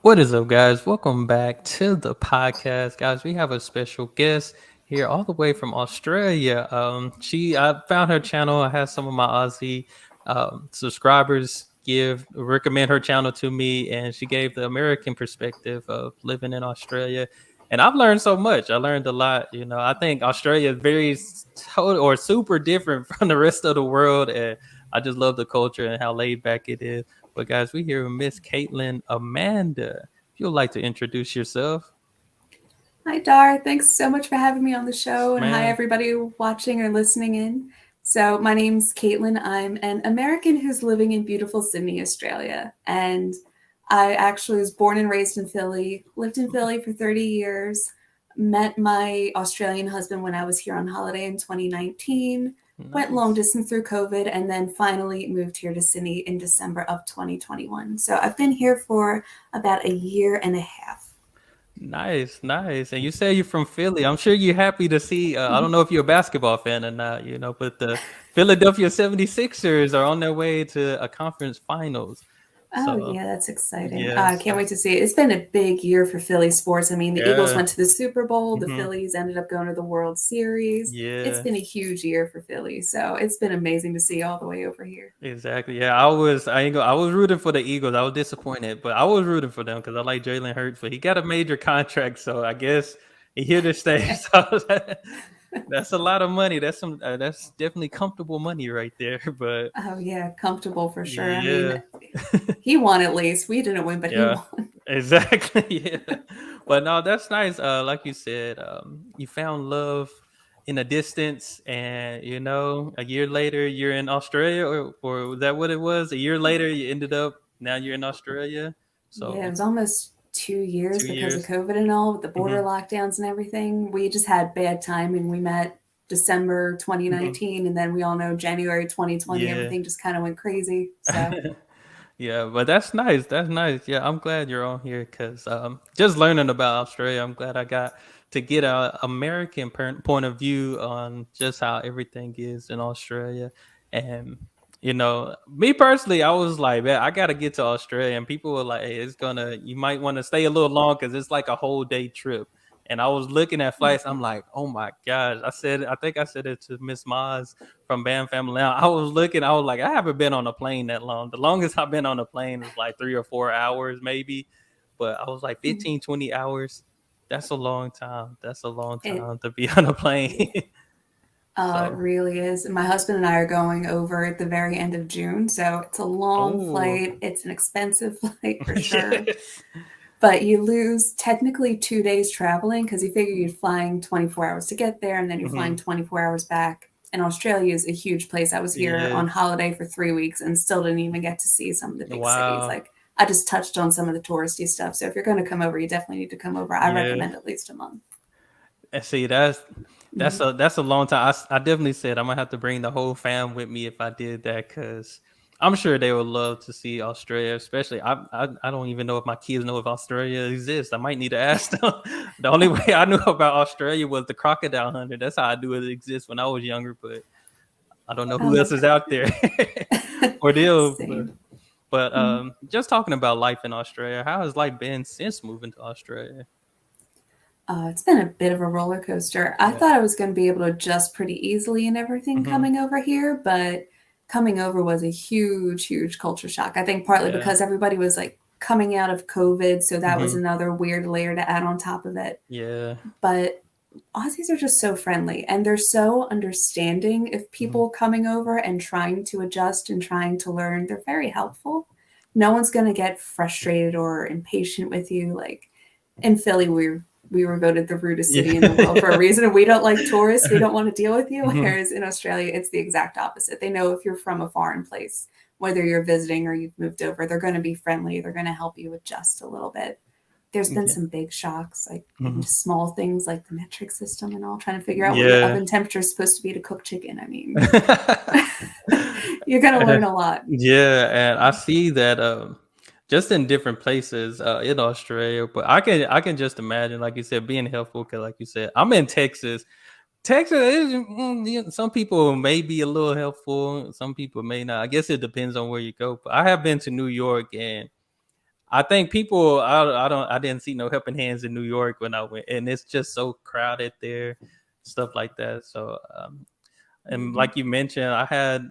What is up, guys? Welcome back to the podcast, guys. We have a special guest here, all the way from Australia. I found her channel. I had some of my Aussie subscribers recommend her channel to me, and she gave the American perspective of living in Australia. And I've learned so much. I learned a lot. I think Australia is very total or super different from the rest of the world, and I just love the culture and how laid back it is. But guys, we here with Miss Kaitlyn Amanda. If you'd like to introduce yourself, Hi, Dar. Thanks so much for having me on the show. And hi, man. everybody watching or listening in. So, my name's Kaitlyn. I'm an American who's living in beautiful Sydney, Australia. And I actually was born and raised in Philly, lived in Philly for 30 years, met my Australian husband when I was here on holiday in 2019, went long Nice. distance through COVID, and then finally moved here to Sydney in December of 2021. So, I've been here for about a year and a half. Nice, nice. And you say you're from Philly. I'm sure you're happy to see. I don't know if you're a basketball fan or not, but the Philadelphia 76ers are on their way to a conference finals. Oh, So, yeah, that's exciting. I yes, can't wait to see it. It's been a big year for Philly sports. I mean, the Eagles yeah, went to the Super Bowl, the hmm Phillies ended up going to the World Series. It's yeah. been a huge year for Philly. So it's been amazing to see all the way over here. Exactly. Yeah, I was rooting for the Eagles. I was disappointed, but I was rooting for them because I like Jalen Hurts, but he got a major contract, so I guess he here to stay. So that's a lot of money. That's definitely comfortable money right there. But Oh, yeah, comfortable for sure. I mean, yeah. he won at least. We didn't win, but he Yeah. won. Exactly. Yeah. But no, that's nice. Like you said, you found love in a distance, and a year later you're in Australia, or was that what it was? A year later you ended up now you're in Australia. Yeah, it So was almost 2 years two because of years. COVID and all, with the hmm border lockdowns and everything. We just had bad timing. We met December hmm 2019, and then we all know January 2020, Yeah. everything just kind of went crazy. So, Yeah, but that's nice. That's nice. Yeah, I'm glad you're on here because just learning about Australia, I'm glad I got to get a American point of view on just how everything is in Australia. And me personally, I was like, man, I got to get to Australia. And people were like, hey, you might want to stay a little long because it's like a whole day trip. And I was looking at flights. I'm like, oh my gosh. I think I said it to Miss Maz from Bam Family. Now I was looking, I was like, I haven't been on a plane that long. The longest I've been on a plane is like 3 or 4 hours, maybe. But I was like 15, 20 hours. That's a long time. That's a long it time to be on a plane. It So, really is. My husband and I are going over at the very end of June, so it's a long oh, flight. It's an expensive flight for sure. yes. But you lose technically 2 days traveling because you figure you're flying 24 hours to get there and then you're flying hmm 24 hours back. And Australia is a huge place. I was here Yeah. on holiday for 3 weeks and still didn't even get to see some of the big cities. Wow. Like, I just touched on some of the touristy stuff. So if you're going to come over, you definitely need to come over. I Yeah. recommend at least a month. And see, that's Mhm. a long time. I definitely said I'm gonna have to bring the whole fam with me if I did that because I'm sure they would love to see Australia. Especially, I don't even know if my kids know if Australia exists. I might need to ask them. The only way I knew about Australia was the crocodile hunter. That's how I knew it exists when I was younger. But I don't know Oh who my else is out there or deal. Same. But Mhm. just talking about life in Australia, how has life been since moving to Australia? It's been a bit of a roller coaster. I Yeah. thought I was going to be able to adjust pretty easily and everything hmm coming over here, but coming over was a huge, huge culture shock. I think partly Yeah. because everybody was like coming out of COVID, so that was hmm another weird layer to add on top of it. Yeah. But Aussies are just so friendly and they're so understanding of hmm people coming over and trying to adjust and trying to learn. They're very helpful. No one's going to get frustrated or impatient with you. Like in Philly, we were voted the rudest Yeah. city in the world for a reason. And we don't like tourists. We don't want to deal with you. Mhm. Whereas in Australia, it's the exact opposite. They know if you're from a foreign place, whether you're visiting or you've moved over, they're going to be friendly. They're going to help you adjust a little bit. There's been Yeah. some big shocks, like Mhm. in small things like the metric system and all, trying to figure out what your Yeah. oven temperature is supposed to be to cook chicken. I mean, you're going to learn a lot. Yeah, and I see that just in different places in Australia, but I can just imagine, like you said, being helpful. Cause like you said, I'm in Texas. Texas is some people may be a little helpful, some people may not. I guess it depends on where you go. But I have been to New York, and I think people, I didn't see no helping hands in New York when I went, and it's just so crowded there, stuff like that. So, and Mhm. like you mentioned, I had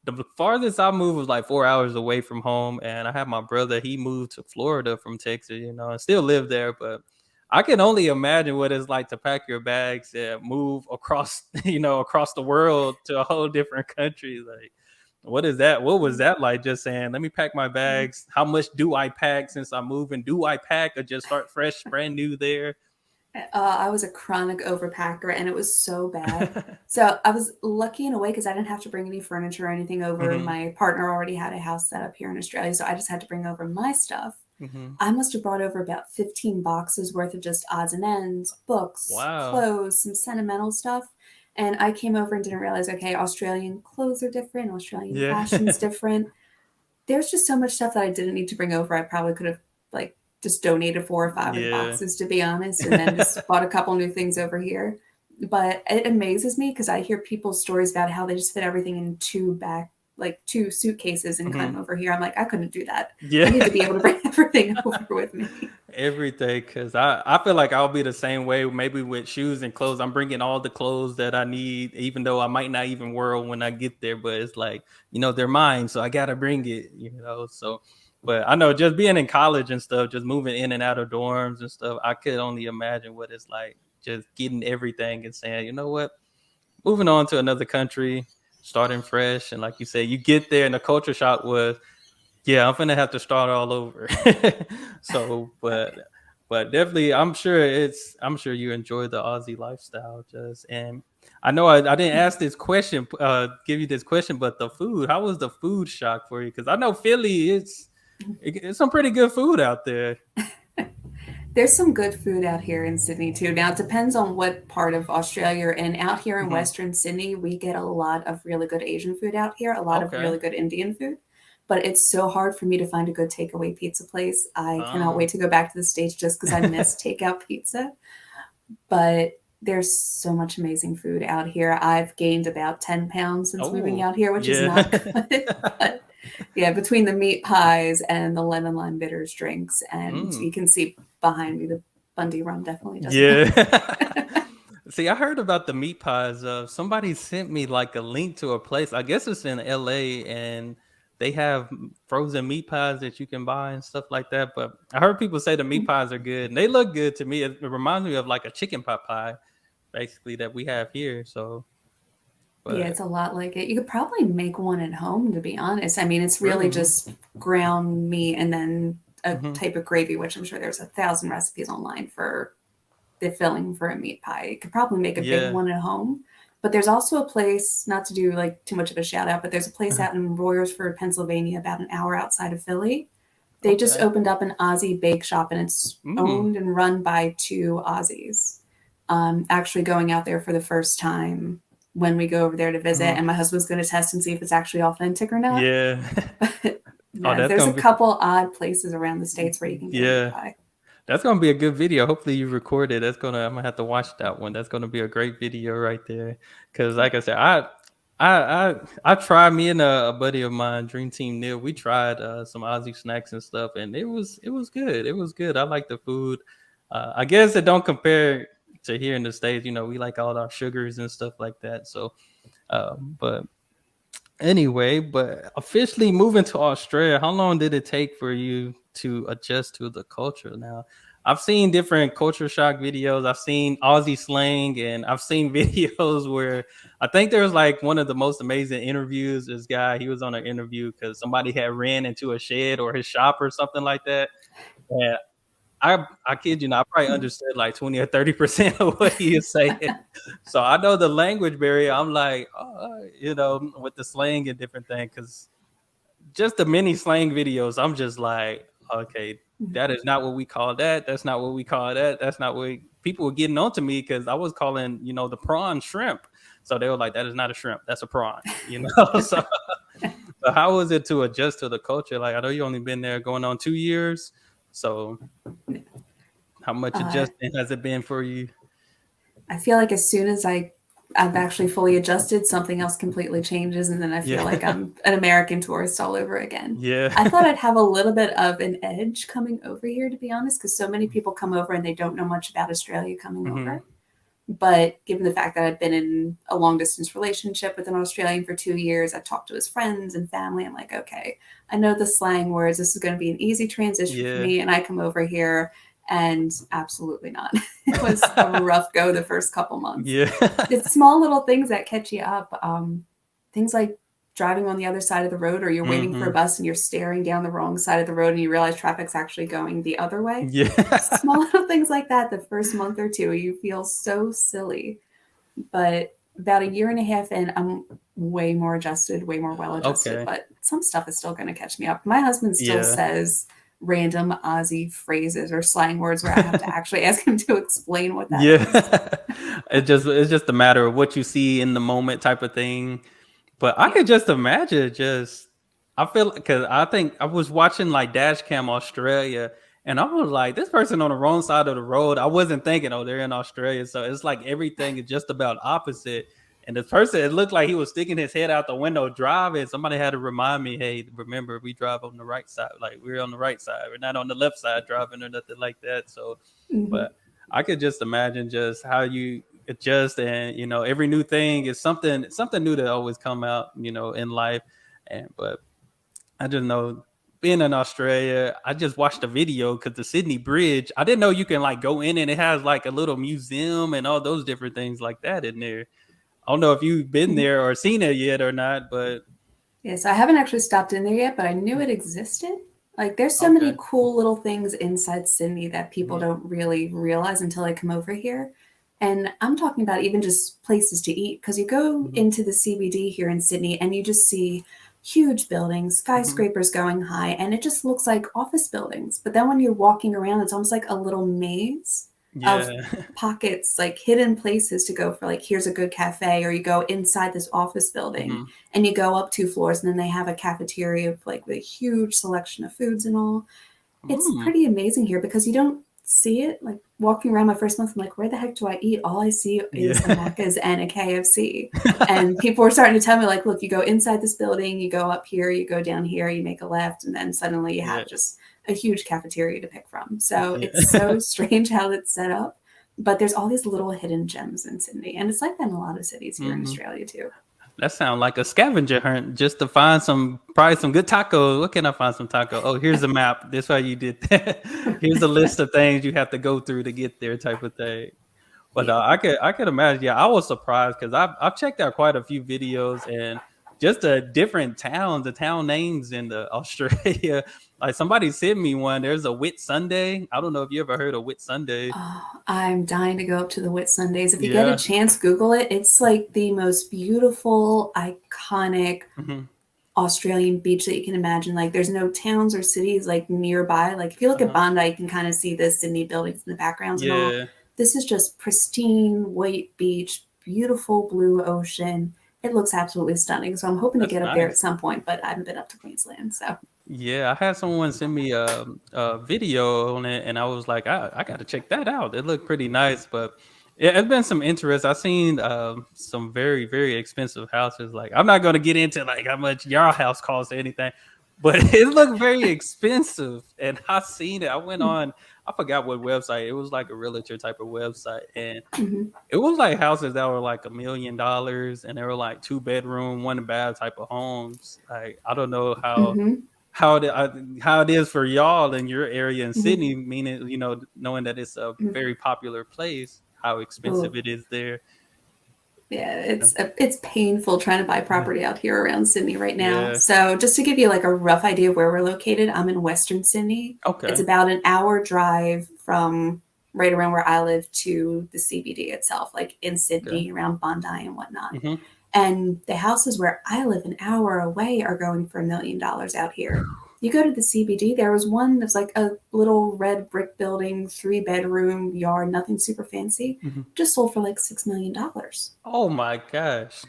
the farthest I moved was like 4 hours away from home, and I had my brother. He moved to Florida from Texas, and still live there. But I can only imagine what it's like to pack your bags and move across, across the world to a whole different country. Like, what is that? What was that like? Just saying, let me pack my bags. How much do I pack since I'm moving? Do I pack or just start fresh, brand new there? I was a chronic overpacker and it was so bad. So I was lucky in a way because I didn't have to bring any furniture or anything over. Hmm. My partner already had a house set up here in Australia, so I just had to bring over my stuff. Hmm. I must have brought over about 15 boxes worth of just odds and ends, books, Wow. clothes, some sentimental stuff. And I came over and didn't realize, okay, Australian clothes are different, Australian Yeah. fashion's different. There's just so much stuff that I didn't need to bring over. I probably could have like just donated 4 or 5 of the Yeah. boxes to be honest, and then just bought a couple new things over here. But it amazes me because I hear people's stories about how they just fit everything in two suitcases and come Hmm. over here. I'm like, I couldn't do that. I need Yeah. to be able to bring everything over with me. Everything, because I feel like I'll be the same way. Maybe with shoes and clothes, I'm bringing all the clothes that I need, even though I might not even wear them when I get there. But it's like, they're mine, so I gotta bring it. So, but I know just being in college and stuff, just moving in and out of dorms and stuff, I could only imagine what it's like just getting everything and saying, you know what, moving on to another country, starting fresh, and like you said, you get there and the culture shock was, yeah, I'm gonna have to start all over. So, but definitely, I'm sure you enjoy the Aussie lifestyle, just and I know I didn't ask this question, give you this question, but the food, how was the food shock for you? Because I know Philly, it's some pretty good food out there. There's some good food out here in Sydney too. Now it depends on what part of Australia you're in. Out here in Hmm. Western Sydney, we get a lot of really good Asian food out here, a lot of Okay. really good Indian food. But it's so hard for me to find a good takeaway pizza place. I cannot Uh, wait to go back to the States just because I miss takeout pizza. But there's so much amazing food out here. I've gained about 10 pounds since moving oh, out here, which is yeah. not good. But yeah, between the meat pies and the lemon lime bitters drinks, and Mm, you can see behind me the Bundy rum definitely doesn't yeah. lie. See, I heard about the meat pies. Somebody sent me like a link to a place. I guess it's in LA, and they have frozen meat pies that you can buy and stuff like that. But I heard people say the meat pies are good, and they look good to me. It reminds me of like a chicken pot pie, basically that we have here. So, Yeah, but it's a lot like it. You could probably make one at home, to be honest. I mean, it's really really, just ground meat and then a hmm. type of gravy, which I'm sure there's 1,000 recipes online for the filling for a meat pie. You could probably make a big Yeah. one at home. But there's also a place, not to do like too much of a shout out, but there's a place out in Royersford, Pennsylvania, about an hour outside of Philly. They just Okay. opened up an Aussie bake shop and it's Mm, owned and run by two Aussies. Actually going out there for the first time when we go over there to visit, hmm. and my husband's going to test and see if it's actually authentic or not. Yeah. But Oh, no, that's there's a gonna be, couple odd places around the states where you can get a meat yeah. pie. That's gonna be a good video. Hopefully you record it. I'm gonna have to watch that one. That's gonna be a great video right there. Cause like I said, I tried, me and a buddy of mine, Dream Team Neil. We tried some Aussie snacks and stuff, and it was good. It was good. I like the food. I guess it don't compare to here in the States. We like all our sugars and stuff like that. So, but anyway, but officially moving to Australia, how long did it take for you to adjust to the culture now? I've seen different culture shock videos. I've seen Aussie slang, and I've seen videos where I think there was like one of the most amazing interviews. This guy, he was on an interview because somebody had ran into a shed or his shop or something like that. And I kid you not, I probably understood like 20 or 30% of what he is saying. So I know the language barrier. I'm like, with the slang and different things, because just the mini slang videos, I'm just like, okay, that is not what we call that. That's not what we call that. That's not what people were getting on to me because I was calling, the prawn shrimp. So they were like, that is not a shrimp. That's a prawn. So how was it to adjust to the culture? Like, I know you only been there going on 2 years. So how much Uh, adjustment has it been for you? I feel like as soon as I I've actually fully adjusted, something else completely changes, and then I feel like Yeah. I'm an American tourist all over again. Yeah. I thought I'd have a little bit of an edge coming over here, to be honest, because so many people come over and they don't know much about Australia coming Hmm. over. But given the fact that I've been in a long distance relationship with an Australian for 2 years, I've talked to his friends and family. I'm like, okay, I know the slang words. This is going to be an easy transition for Yeah. me. And I come over here and absolutely not. It was a rough go the first couple months. Yeah. It's small little things that catch you up. Things like driving on the other side of the road, or you're waiting for a Hmm. bus and you're staring down the wrong side of the road and you realize traffic's actually going the other way. Yeah. Small little things like that, the first month or two, you feel so silly. But about a year and a half in, I'm way more adjusted, way more well adjusted. Okay. But some stuff is still going to catch me up. My husband still Yeah. says random Aussie phrases or slang words where I have to actually ask him to explain what that Yeah. is. It's just a matter of what you see in the moment type of thing. But I Yeah. could just imagine just I feel because I think I was watching like Dash Cam Australia and I was like, this person on the wrong side of the road. I wasn't thinking, oh, they're in Australia. So it's like everything is just about opposite. And the person, it looked like he was sticking his head out the window driving. Somebody had to remind me, hey, remember, we drive on the right side. Like we're on the right side. We're not on the left side driving or nothing like that. So, Mm-hmm. but I could just imagine just how you adjust, and every new thing is something new that always come out in life. And but I just know, being in Australia, I just watched a video because the Sydney Bridge, I didn't know you can like go in and it has like a little museum and all those different things like that in there. I don't know if you've been Mm-hmm. there or seen it yet or not, but Yes, I haven't actually stopped in there yet, but I knew it existed. Like, there's so many okay. cool little things inside Sydney that people Mhm. don't really realize until they come over here. And I'm talking about even just places to eat, because you go Mhm. into the CBD here in Sydney and you just see huge buildings, Mhm. skyscrapers going high, and it just looks like office buildings. But then when you're walking around, it's almost like a little maze of Yeah. pockets, like hidden places to go for, like, here's a good cafe, or you go inside this office building Mhm. and you go up 2 floors and then they have a cafeteria of like with a huge selection of foods and all. It's Mm. pretty amazing here because you don't see it. Like walking around my first month, I'm like, where the heck do I eat? All I see is a Yeah. Macca's and a KFC. And people were starting to tell me, like, look, you go inside this building, you go up here, you go down here, you make a left, and then suddenly you Yeah. have just a huge cafeteria to pick from. So Yeah. it's so strange how it's set up. But there's all these little hidden gems in Sydney. And it's like that in a lot of cities here in Mhm. Australia too. That sounds like a scavenger hunt just to find probably some good tacos. What can I find some taco? Oh, here's a map. That's why you did that. Here's a list of things you have to go through to get there, type of thing. But Yeah. I could imagine. Yeah, I was surprised because I've checked out quite a few videos and just the different towns, the town names in the Australia. Like somebody sent me one. There's a Whit Sunday. I don't know if you ever heard of Whit Sunday. Oh, I'm dying to go up to the Whit Sundays. If you get a Yeah. chance, Google it. It's like the most beautiful, iconic Hmm. Australian beach that you can imagine. Like, there's no towns or cities like nearby. Like, if you look at Uh-huh. Bondi, you can kind of see the Sydney buildings in the backgrounds and all. Yeah, This is just pristine white beach, beautiful blue ocean. It looks absolutely stunning. So I'm hoping to that's get up there at nice. some point, but I haven't been up to Queensland. So Yeah, I had someone send me a video on it, and I was like, I got to check that out. It looked pretty nice, but yeah, it's been some interest. I've seen some very, very expensive houses. Like, I'm not going to get into like how much your house costs or anything, but it looked very expensive. And I seen it. I went on, I forgot what website. It was like a realtor type of website, and mhm, it was like houses that were like $1 million, and they were like 2 bedroom, 1 bath type of homes. Like, I don't know mhm, how it is for y'all in your area in mhm, Sydney, meaning knowing that it's a mhm. very popular place, how expensive Oh, it is there. yeah, it's painful trying to buy Yeah. property out here around Sydney right now. Yeah. So just to give you like a rough idea of where we're located, I'm in Western Sydney. It's Okay. about an hour drive from right around where I live to the CBD itself, like in Okay. Sydney, around Bondi and whatnot. Hmm. And the houses where I live an hour away are going for $1 million out here. You go to the CBD, there was one that's like a little red brick building, 3 bedroom yard, nothing super fancy, Hmm. just sold for like $6 million. Oh my gosh.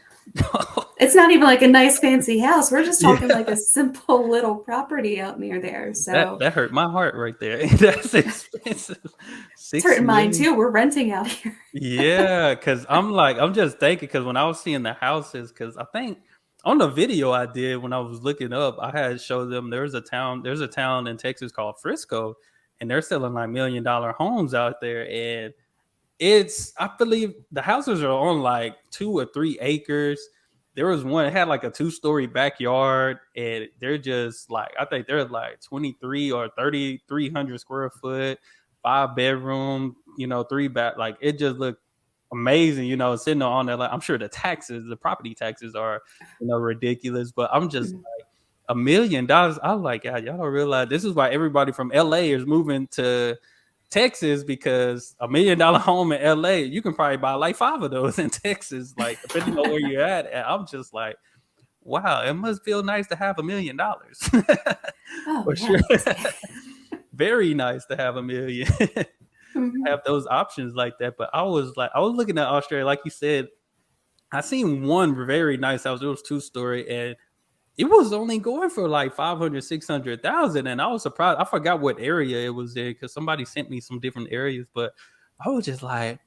It's not even like a nice fancy house. We're just talking Yeah. like a simple little property out near there. That So that hurt my heart right there. That's expensive. It's six hurting mine million. too. We're renting out here. Yeah, because I'm like, I'm just thinking because when I was seeing the houses, because I think on the video I did when I was looking up, I had showed them there's a town in Texas called Frisco, and they're selling like $1 million homes out there, and I believe the houses are on like 2 or 3 acres. There was one that had like a 2-story backyard, and they're just like, I think they're like 23 or 3,300 square foot, 5 bedroom, 3 bath. Like it just looked amazing, sitting on there. Like I'm sure the property taxes are, ridiculous, but I'm just Mhm. $1 million. I was like, God, y'all don't realize this is why everybody from LA is moving to Texas because $1 million home in LA, you can probably buy like 5 of those in Texas, like depending on where you're at. And I'm just like, wow, it must feel nice to have $1 million. Oh For yeah. sure. Very nice to have 1 million. Mhm. Have those options like that. But I was looking at Australia, like you said, I seen one very nice house. It was 2-story, and it was only going for like 500, 600,000, and I was surprised. I forgot what area it was in because somebody sent me some different areas, but I was just like,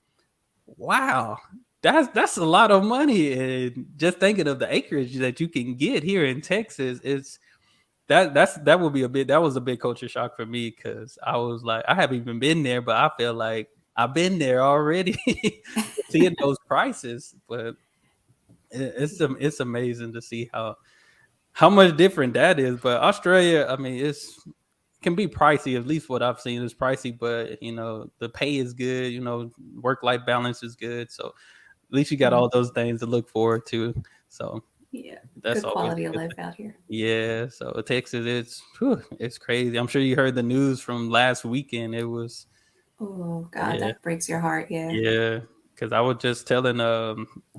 wow, that's a lot of money. And just thinking of the acreage that you can get here in Texas, it's that was a big culture shock for me because I was like, I haven't even been there, but I feel like I've been there already seeing those prices. But it's amazing to see how much different that is. But Australia, I mean, it's can be pricey. At least what I've seen is pricey, but the pay is good. Work life balance is good. So at least you got Mhm. all those things to look forward to. So Yeah. that's Good always quality a of good life thing. out here. Yeah. So Texas, it's crazy. I'm sure you heard the news from last weekend. It was Oh God, yeah. that breaks your heart. Yeah. Yeah, because I was just telling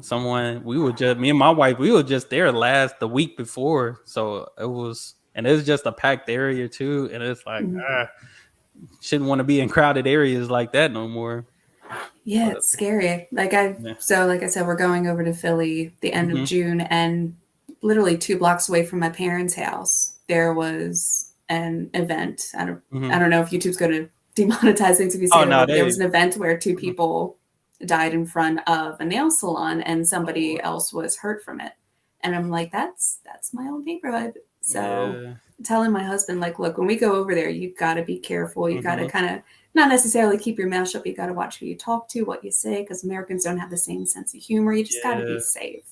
someone we were just me and my wife we were just there the week before, so and it's just a packed area too, and it's like Mhm. shouldn't want to be in crowded areas like that no more. Yeah, But it's scary. yeah, Like I said, we're going over to Philly the end of hmm June, and literally 2 blocks away from my parents' house, there was an event. I hmm don't know if YouTube's going to demonetize things if you say Oh it, no, but there they was an event where two mhm. people died in front of a nail salon, and Oh somebody else was hurt from it. And I'm like, that's my old neighborhood. So yeah, telling my husband, like, look, when we go over there, you've got to be careful. You got to hmm kind of not necessarily keep your mouth shut, but you got to watch who you talk to, what you say, because Americans don't have the same sense of humor. You just got to be yeah, safe.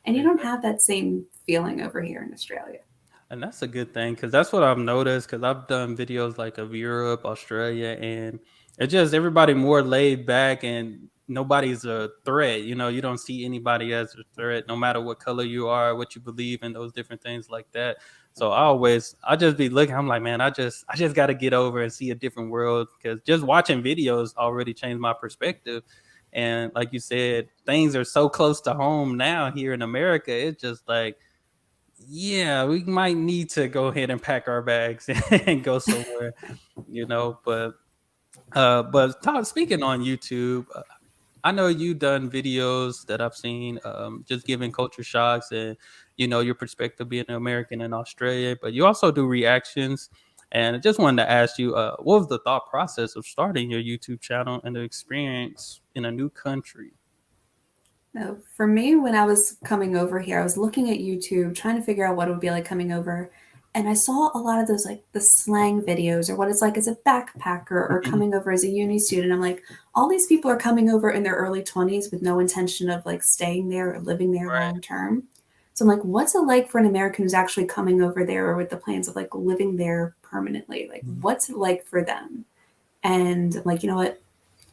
And you don't exactly. have that same feeling over here in Australia. And that's a good thing because that's what I've noticed because I've done videos like of Europe, Australia, and it's just everybody more laid back and nobody's a threat. You don't see anybody as a threat, no matter what color you are, what you believe in, those different things like that. So I just be looking. I'm like, man, I just got to get over and see a different world because just watching videos already changed my perspective. And like you said, things are so close to home now here in America. It's just like yeah, we might need to go ahead and pack our bags and go somewhere, but speaking on YouTube, I know you done videos that I've seen, just giving culture shocks and your perspective being an American in Australia, but you also do reactions. And I just wanted to ask you, what was the thought process of starting your YouTube channel and the experience in a new country? No, for me, when I was coming over here, I was looking at YouTube, trying to figure out what it would be like coming over. And I saw a lot of those, like the slang videos or what it's like as a backpacker or Mhm. coming over as a uni student. I'm like, all these people are coming over in their early 20s with no intention of like staying there or living there Right. long term. So I'm like, what's it like for an American who's actually coming over there or with the plans of like living there permanently? Like, Mhm. what's it like for them? And I'm like, you know what?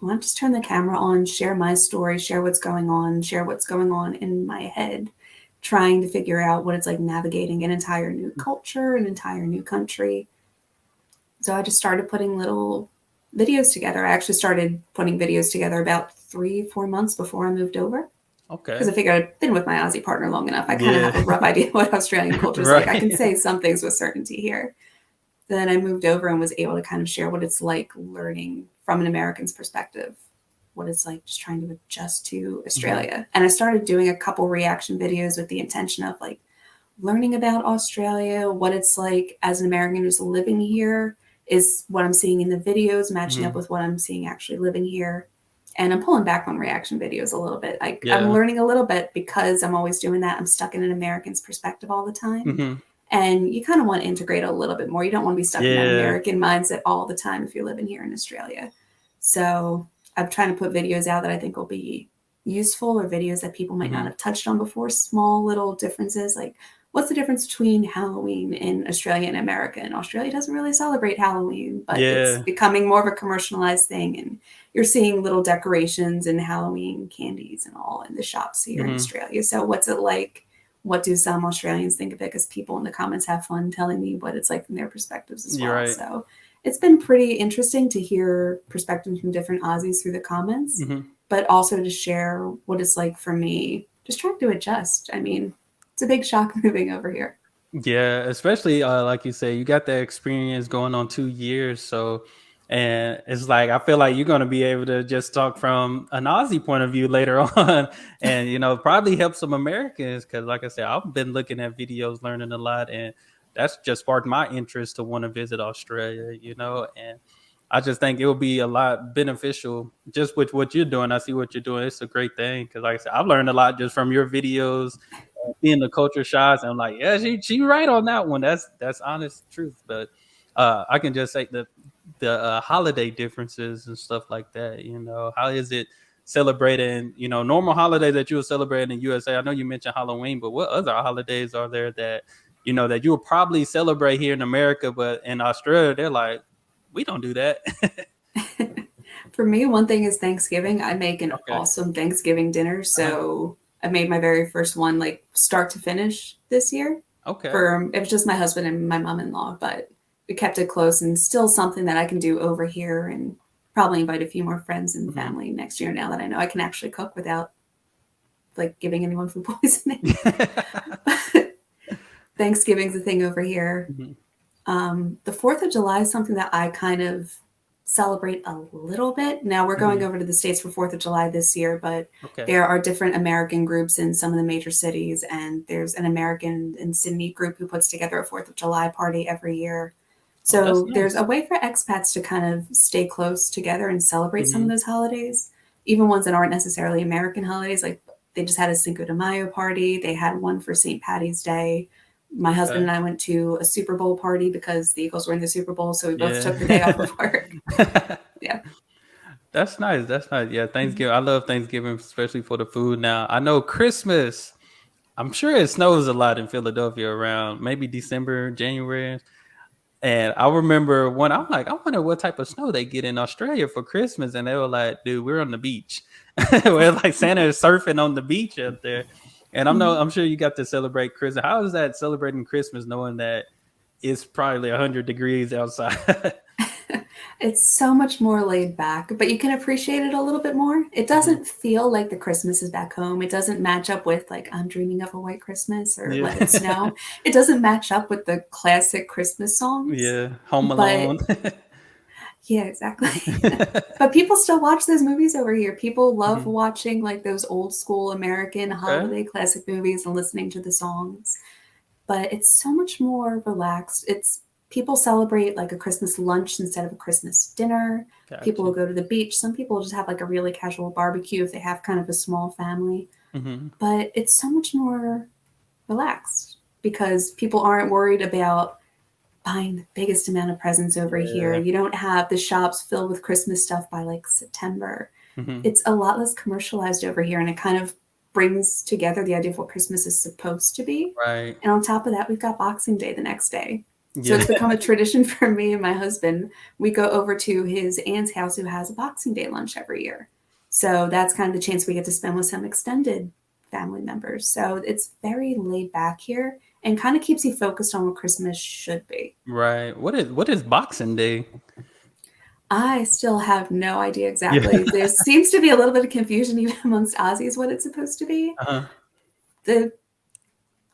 Why don't just turn the camera on, share my story, share what's going on in my head, trying to figure out what it's like navigating an entire new culture, an entire new country. So I just started putting little videos together. I actually started putting videos together about 3, 4 months before I moved over because Okay. I figured I'd been with my Aussie partner long enough. I kind of Yeah. have a rough idea what Australian culture is like. I Right. can say some things with certainty here. Then I moved over and was able to kind of share what it's like learning from an American's perspective, what it's like just trying to adjust to Mhm. Australia. And I started doing a couple reaction videos with the intention of like learning about Australia, what it's like as an American who's living here. is what I'm seeing in the videos matching up Mhm. with what I'm seeing actually living here? And I'm pulling back on reaction videos a little bit. I'm Yeah. learning a little bit because I'm always doing that. I'm stuck in an American's perspective all the time. Mhm. And you kind of want to integrate a little bit more. You don't want to be stuck in that Yeah. American mindset all the time if you're living here in Australia. So I'm trying to put videos out that I think will be useful, or videos that people might not Mhm. have touched on before. Small little differences, like what's the difference between Halloween in Australia and America? And Australia doesn't really celebrate Halloween, but it's Yeah. becoming more of a commercialized thing. And you're seeing little decorations and Halloween candies and all in the shops here in Mhm. Australia. So what's it like? What do some Australians think of it? Because people in the comments have fun telling me what it's like from their perspectives as You're well. right. So it's been pretty interesting to hear perspectives from different Aussies through the comments, Mhm. but also to share what it's like for me, just trying to adjust. I mean, it's a big shock moving over here. Yeah, especially like you say, you got that experience going on 2 years. So, and it's like I feel like you're gonna be able to just talk from an Aussie point of view later on, and probably help some Americans because, like I said, I've been looking at videos, learning a lot, and that's just sparked my interest to want to visit Australia. And I just think it will be a lot beneficial just with what you're doing. I see what you're doing. It's a great thing because, like I said, I've learned a lot just from your videos, seeing the culture shots, and I'm like, yeah, she right on that one. That's honest truth. But I can just say the holiday differences and stuff like that. How is it celebrating? Normal holidays that you would celebrate in the USA. I know you mentioned Halloween, but what other holidays are there that that you would probably celebrate here in America, but in Australia they're like, we don't do that. For me, one thing is Thanksgiving. I make an Okay. awesome Thanksgiving dinner. Uh-huh. So I made my very first one, like start to finish this year. Okay. For it was just my husband and my mom-in-law, but we kept it close and still something that I can do over here, and probably invite a few more friends and Hmm. family next year now that I know I can actually cook without like giving anyone food poisoning. But Thanksgiving's a thing over here. Mhm. The 4th of July is something that I kind of celebrate a little bit. Now we're going Mhm. over to the States for 4th of July this year, but Okay. there are different American groups in some of the major cities, and there's an American in Sydney group who puts together a 4th of July party every year. Oh, that's So there's a nice. way for expats to kind of stay close together and celebrate some of Hmm. those holidays, even ones that aren't necessarily American holidays. Like they just had a Cinco de Mayo party, they had one for St. Patty's Day. My husband Okay. and I went to a Super Bowl party because the Eagles were in the Super Bowl, so we both took the day off Yeah. of work. Yeah. That's nice. That's nice. Yeah, Mhm. Thanksgiving. I love Thanksgiving, especially for the food. Now, I know Christmas. I'm sure it snows a lot in Philadelphia around maybe December, January. And I remember when I'm like, I wonder what type of snow they get in Australia for Christmas. And they were like, dude, we're on the beach. We're like Santa is surfing on the beach up there. And I'm sure you got to celebrate Christmas. How is that celebrating Christmas knowing that it's probably 100 degrees outside? It's so much more laid back, but you can appreciate it a little bit more. It Mhm. doesn't feel like the Christmas is back home. It doesn't match up with like I'm dreaming of a white Christmas or Yeah. Let It Snow. It doesn't match up with the classic Christmas songs. Yeah. Home But Alone. yeah, exactly. But people still watch those movies over here. People love Mhm. watching like those old school American Okay. holiday classic movies and listening to the songs. But it's so much more relaxed. It's people celebrate like a Christmas lunch instead of a Christmas dinner. People will Gotcha. go to the beach. Some people just have like a really casual barbecue if they have kind of a small family. Hmm. But it's so much more relaxed because people aren't worried about buying the biggest amount of presents over here. Yeah. You don't have the shops filled with Christmas stuff by like September. Hmm. It's a lot less commercialized over here, and it kind of brings together the idea of what Christmas is supposed to be. Right. And on top of that, we've got Boxing Day the next day. So Yeah. it's become a tradition for me and my husband. We go over to his aunt's house who has a Boxing Day lunch every year. So that's kind of the chance we get to spend with some extended family members. So it's very laid back here and kind of keeps you focused on what Christmas should be. Right. What is Boxing Day? I still have no idea Yeah. exactly. There seems to be a little bit of confusion even amongst Aussies what it's supposed to be. Uh-huh. The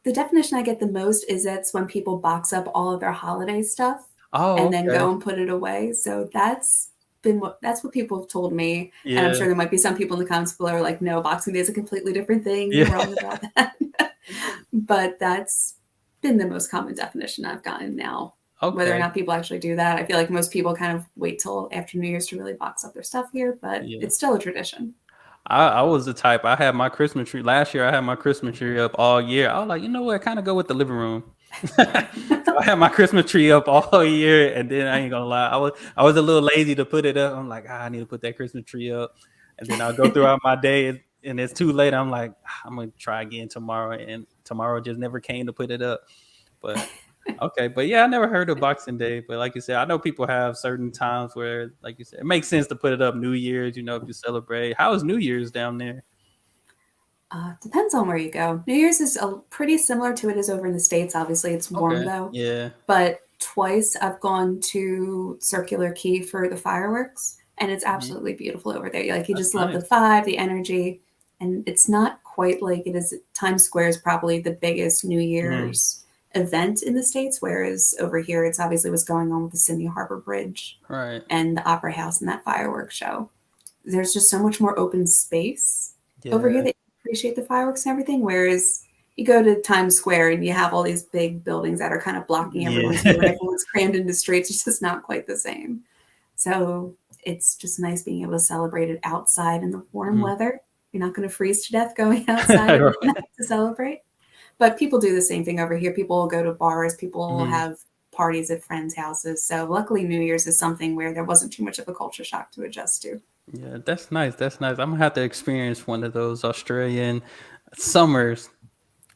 the definition I get the most is that's when people box up all of their holiday stuff and Oh, then okay. go and put it away. So that's what people have told me. And I'm Yeah. sure there might be some people in the comments below are like, no, Boxing Day is a completely different thing. You're Yeah. wrong about that. But that's been the most common definition I've gotten now. Whether or Okay. not people actually do that, I feel like most people kind of wait till after New Year's to really box up their stuff here, but Yeah. it's still a tradition. I was the type. I had my Christmas tree last year. I had my Christmas tree up all year. I was like, you know what? Kind of go with the living room. So I had my Christmas tree up all year, and then I ain't gonna lie, I was a little lazy to put it up. I'm like, I need to put that Christmas tree up, and then I'll go throughout my day, and it's too late. I'm like, I'm gonna try again tomorrow, and tomorrow just never came to put it up. But okay, but yeah, I never heard of Boxing Day. But like you said, I know people have certain times where, like you said, it makes sense to put it up. New Year's, if you celebrate. How is New Year's down there? Depends on where you go. New Year's is pretty similar to it is over in the States. Obviously, it's warm Okay, though. yeah. But twice I've gone to Circular Quay for the fireworks, and it's Mhm. absolutely beautiful over there. Like you That's just love the nice. vibe, the energy, and it's not quite like it is. Times Square is probably the biggest New Mhm. Year's event in the States, whereas over here it's obviously what's going on with the Sydney Harbor Bridge Right. and the Opera House and that fireworks show. There's just so much more open space over here Yeah. that you appreciate the fireworks and everything. Whereas you go to Times Square and you have all these big buildings that are kind of blocking everyone's view and Yeah. everyone's crammed into streets. It's just not quite the same. So it's just nice being able to celebrate it outside in the warm Mhm. weather. You're not going to freeze to death going outside at midnight Right. to celebrate. But people do the same thing over here. People will go to bars, people will Mhm. have parties at friends' houses. So luckily, New Year's is something where there wasn't too much of a culture shock to adjust to. Yeah, that's nice. That's nice. I'm gonna have to experience one of those Australian summers,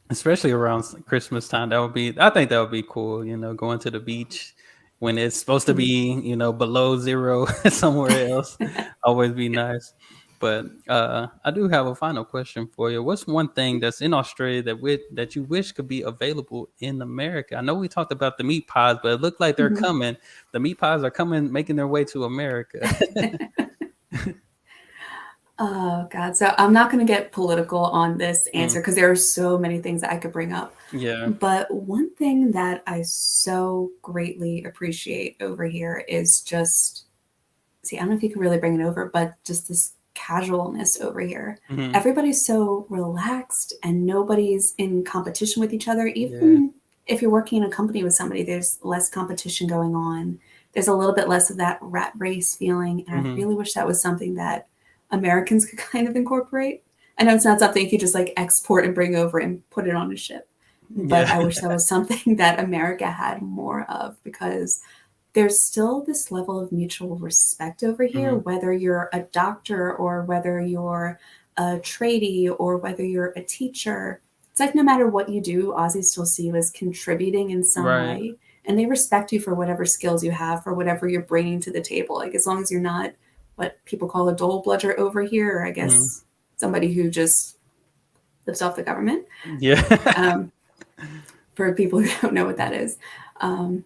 especially around Christmas time. I think that would be cool. Going to the beach when it's supposed to Mhm. be, below zero somewhere else. Always be nice. But I do have a final question for you. What's one thing that's in Australia that you wish could be available in America? I know we talked about the meat pies, but it looked like they're Mhm. coming. The meat pies are coming, making their way to America. Oh God. So I'm not going to get political on this Mm, answer because there are so many things that I could bring up. yeah. But one thing that I so greatly appreciate over here is just, see, I don't know if you can really bring it over, but just this casualness over here. Hmm. Everybody's so relaxed and nobody's in competition with each other. Yeah. Even if you're working in a company with somebody, there's less competition going on. There's a little bit less of that rat race feeling. And I Hmm. really wish that was something that Americans could kind of incorporate. I know it's not something you could just like export and bring over and put it on a ship, but Yeah. I wish that was something that America had more of because there's still this level of mutual respect over here, Hmm. whether you're a doctor or whether you're a tradie or whether you're a teacher. It's like no matter what you do, Aussies still see you as contributing in some Right. way. And they respect you for whatever skills you have, for whatever you're bringing to the table. Like as long as you're not what people call a dole bludger over here, or I Hmm. guess somebody who just lives off the government. Yeah. Um, for people who don't know what that is, um,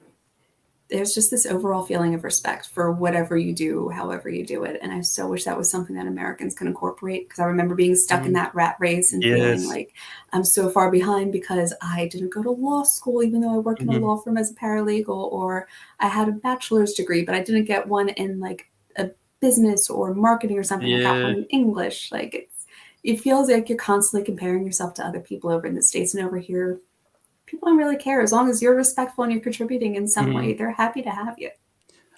there's just this overall feeling of respect for whatever you do, however you do it. And I so wish that was something that Americans could incorporate because I remember being stuck in Mhm. that rat race and feeling Yes. like I'm so far behind because I didn't go to law school, even though I worked in a Mhm. law firm as a paralegal, or I had a bachelor's degree, but I didn't get one in like a business or marketing or something. I got one Yeah. in English. It feels like you're constantly comparing yourself to other people over in the States and over here people don't really care as long as you're respectful and you're contributing in some Mhm. way. They're happy to have you.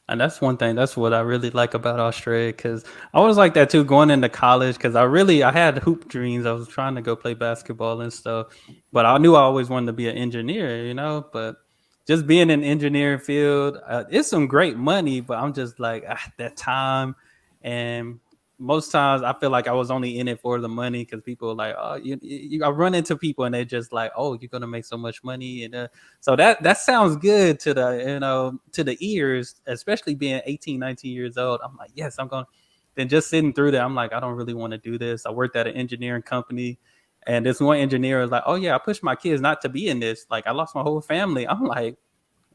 And that's one thing. That's what I really like about Australia because I was like that too going into college because I had hoop dreams. I was trying to go play basketball and stuff, but I knew I always wanted to be an engineer. But just being in engineering field, it's some great money, but I'm just like that time, and most times I feel like I was only in it for the money because people are like, oh, I run into people and they're just like, oh, you're gonna make so much money, and so that sounds good to the ears, especially being 18, 19 years old. I'm like, yes, I'm going. Then just sitting through that, I'm like, I don't really want to do this. I worked at an engineering company, and this one engineer was like, oh yeah, I pushed my kids not to be in this. Like I lost my whole family. I'm like,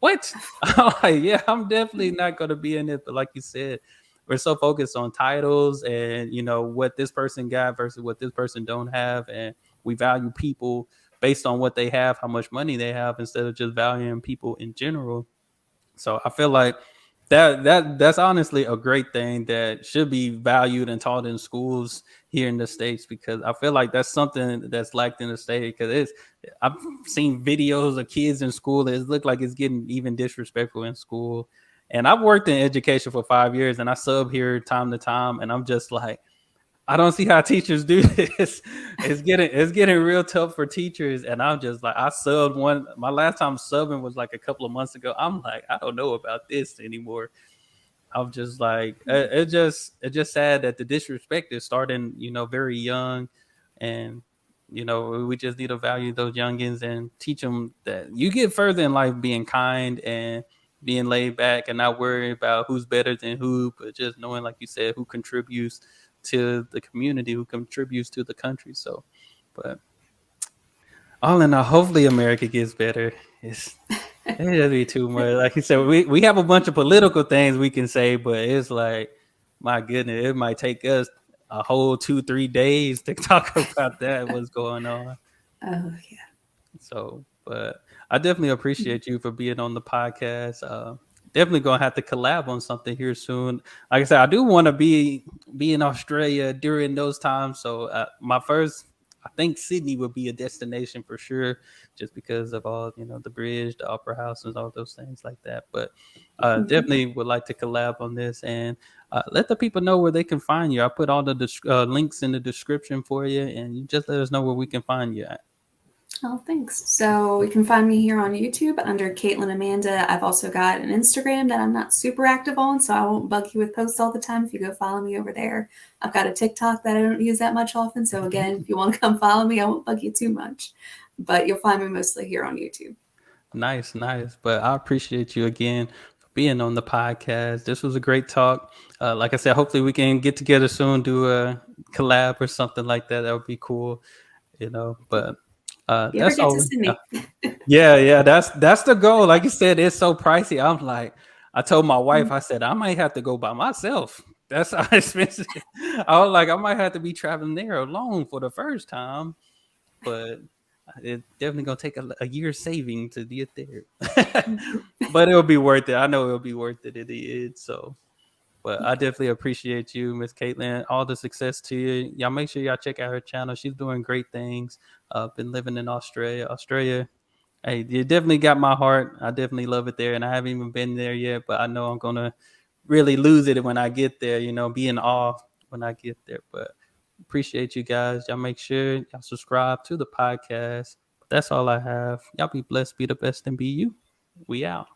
what? I'm like, yeah, I'm definitely not going to be in it. But like you said, we're so focused on titles and what this person got versus what this person don't have, and we value people based on what they have, how much money they have, instead of just valuing people in general. So I feel like That's honestly a great thing that should be valued and taught in schools here in the states, because I feel like that's something that's lacked in the state. Because it's I've seen videos of kids in school that it look like it's getting even disrespectful in school. And I've worked in education for 5 years, and I sub here time to time, and I'm just like, I don't see how teachers do this. It's getting real tough for teachers, and I'm just like, I subbed one. My last time subbing was like a couple of months ago. I'm like, I don't know about this anymore. I'm just like, it's just sad that the disrespect is starting, very young, and we just need to value those youngins and teach them that you get further in life being kind and being laid back and not worrying about who's better than who, but just knowing, like you said, who contributes to the community, who contributes to the country. So, but all in all, hopefully America gets better. It's it doesn't be too much. Like you said, we have a bunch of political things we can say, but it's like, my goodness, it might take us a whole 2-3 days to talk about that, what's going on. Oh yeah. So, but I definitely appreciate you for being on the podcast. Definitely gonna have to collab on something here soon. Like I said, I do want to be in Australia during those times. So my first, I think Sydney would be a destination for sure, just because of all the bridge, the opera house, and all those things like that. But Mhm. definitely would like to collab on this, and let the people know where they can find you. I put all the links in the description for you, and you just let us know where we can find you at. Oh, thanks. So you can find me here on YouTube under Kaitlyn Amanda. I've also got an Instagram that I'm not super active on, so I won't bug you with posts all the time if you go follow me over there. I've got a TikTok that I don't use that much often, so again, if you want to come follow me, I won't bug you too much. But you'll find me mostly here on YouTube. Nice, nice. But I appreciate you again for being on the podcast. This was a great talk. Like I said, hopefully we can get together soon, do a collab or something like that. That would be cool. But If you ever that's get to all. Sydney. Yeah, yeah. That's the goal. Like you said, it's so pricey. I'm like, I told my wife, I said I might have to go by myself. That's how expensive. I was like, I might have to be traveling there alone for the first time, but it's definitely gonna take a year's saving to get there. But it'll be worth it. I know it'll be worth it in the end. So, but I definitely appreciate you, Miss Kaitlyn. All the success to you. Y'all make sure y'all check out her channel. She's doing great things. Been living in Australia. Australia, hey, you definitely got my heart. I definitely love it there, and I haven't even been there yet. But I know I'm gonna really lose it when I get there. Be in awe when I get there. But appreciate you guys. Y'all make sure y'all subscribe to the podcast. But that's all I have. Y'all be blessed, be the best, and be you. We out.